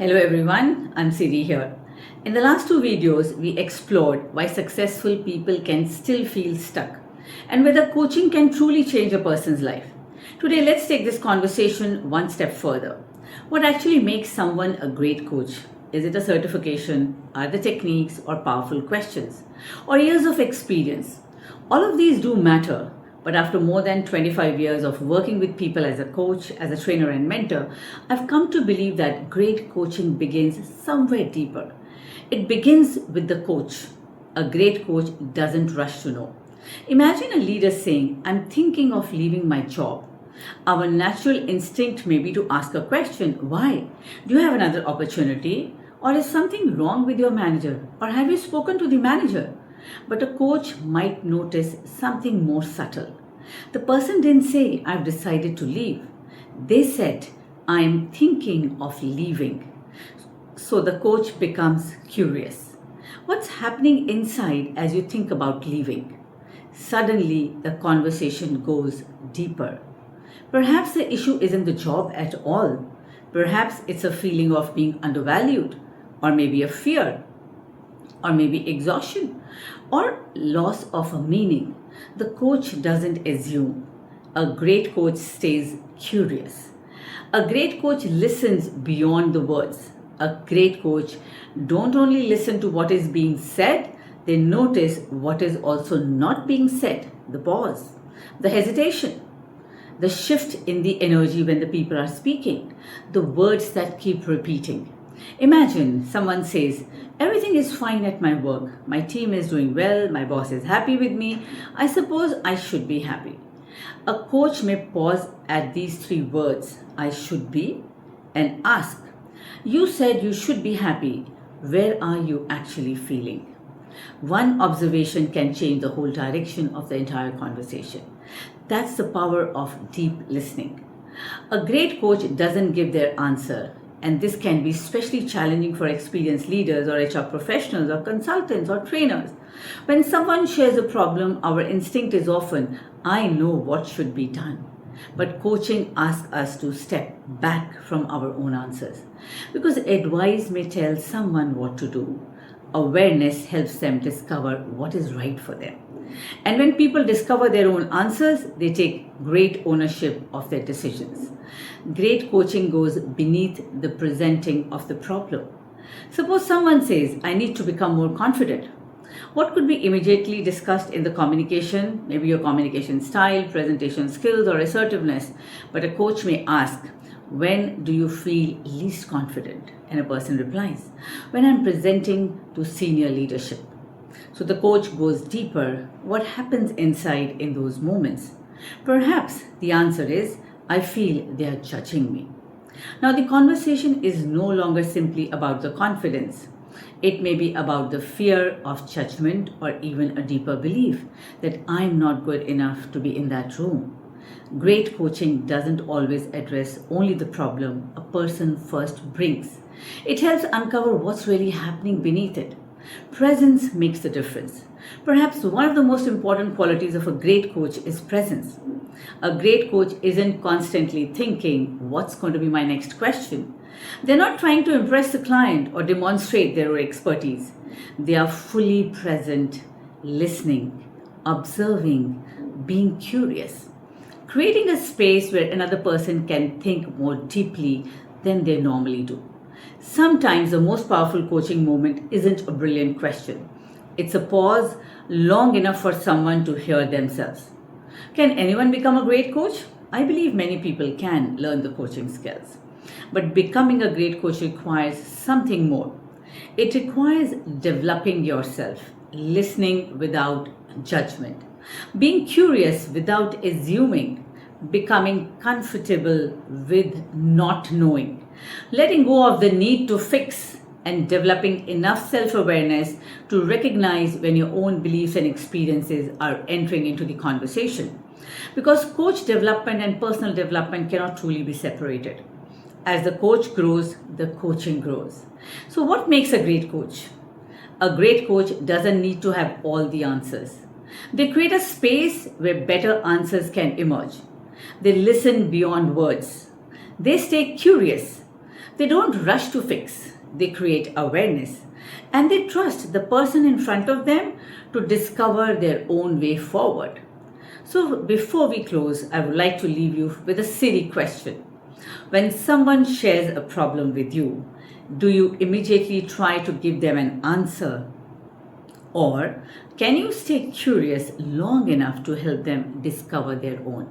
Hello everyone, I'm Siri here. In the last two videos, we explored why successful people can still feel stuck and whether coaching can truly change a person's life. Today, let's take this conversation one step further. What actually makes someone a great coach? Is it a certification? Are the techniques or powerful questions? Or years of experience? All of these do matter, but after more than 25 years of working with people as a coach, as a trainer and mentor, I've come to believe that great coaching begins somewhere deeper. It begins with the coach. A great coach doesn't rush to know. Imagine a leader saying, I'm thinking of leaving my job. Our natural instinct may be to ask a question, why? Do you have another opportunity? Or is something wrong with your manager? Or have you spoken to the manager? But a coach might notice something more subtle. The person didn't say, I've decided to leave. They said, I'm thinking of leaving. So the coach becomes curious. What's happening inside as you think about leaving? Suddenly, the conversation goes deeper. Perhaps the issue isn't the job at all. Perhaps it's a feeling of being undervalued, or maybe a fear, or maybe exhaustion, or loss of a meaning. The coach doesn't assume. A great coach stays curious. A great coach listens beyond the words. A great coach don't only listen to what is being said, they notice what is also not being said, the pause, the hesitation, the shift in the energy when the people are speaking, the words that keep repeating. Imagine someone says, everything is fine at my work, my team is doing well, my boss is happy with me, I suppose I should be happy. A coach may pause at these three words, I should be, and ask, you said you should be happy, where are you actually feeling? One observation can change the whole direction of the entire conversation. That's the power of deep listening. A great coach doesn't give their answer, and this can be especially challenging for experienced leaders or HR professionals or consultants or trainers. When someone shares a problem, our instinct is often, I know what should be done. But coaching asks us to step back from our own answers. Because advice may tell someone what to do, awareness helps them discover what is right for them. And when people discover their own answers, they take great ownership of their decisions. Great coaching goes beneath the presenting of the problem. Suppose someone says, I need to become more confident. What could be immediately discussed in the communication? Maybe your communication style, presentation skills, or assertiveness. But a coach may ask, when do you feel least confident? And a person replies, when I'm presenting to senior leadership. So the coach goes deeper. What happens inside in those moments? Perhaps the answer is, I feel they are judging me. Now the conversation is no longer simply about the confidence. It may be about the fear of judgment or even a deeper belief that I'm not good enough to be in that room. Great coaching doesn't always address only the problem a person first brings. It helps uncover what's really happening beneath it. Presence makes the difference. Perhaps one of the most important qualities of a great coach is presence. A great coach isn't constantly thinking, what's going to be my next question? They're not trying to impress the client or demonstrate their expertise. They are fully present, listening, observing, being curious, creating a space where another person can think more deeply than they normally do. Sometimes the most powerful coaching moment isn't a brilliant question. It's a pause long enough for someone to hear themselves. Can anyone become a great coach? I believe many people can learn the coaching skills. But becoming a great coach requires something more. It requires developing yourself, listening without judgment, being curious without assuming, becoming comfortable with not knowing, letting go of the need to fix, and developing enough self-awareness to recognize when your own beliefs and experiences are entering into the conversation. Because coach development and personal development cannot truly be separated. As the coach grows, the coaching grows. So what makes a great coach? A great coach doesn't need to have all the answers. They create a space where better answers can emerge. They listen beyond words. They stay curious. They don't rush to fix, they create awareness. And they trust the person in front of them to discover their own way forward. So, before we close, I would like to leave you with a silly question. When someone shares a problem with you, do you immediately try to give them an answer? Or can you stay curious long enough to help them discover their own?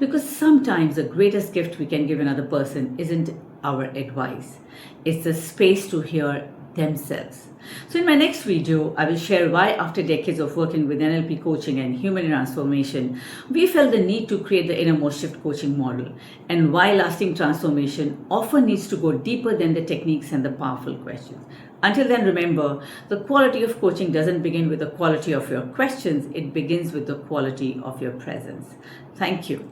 Because sometimes the greatest gift we can give another person isn't our advice, it's the space to hear themselves. So, in my next video, I will share why, after decades of working with NLP coaching and human transformation, we felt the need to create the innermost shift coaching model, and why lasting transformation often needs to go deeper than the techniques and the powerful questions. Until then, remember, the quality of coaching doesn't begin with the quality of your questions, it begins with the quality of your presence. Thank you.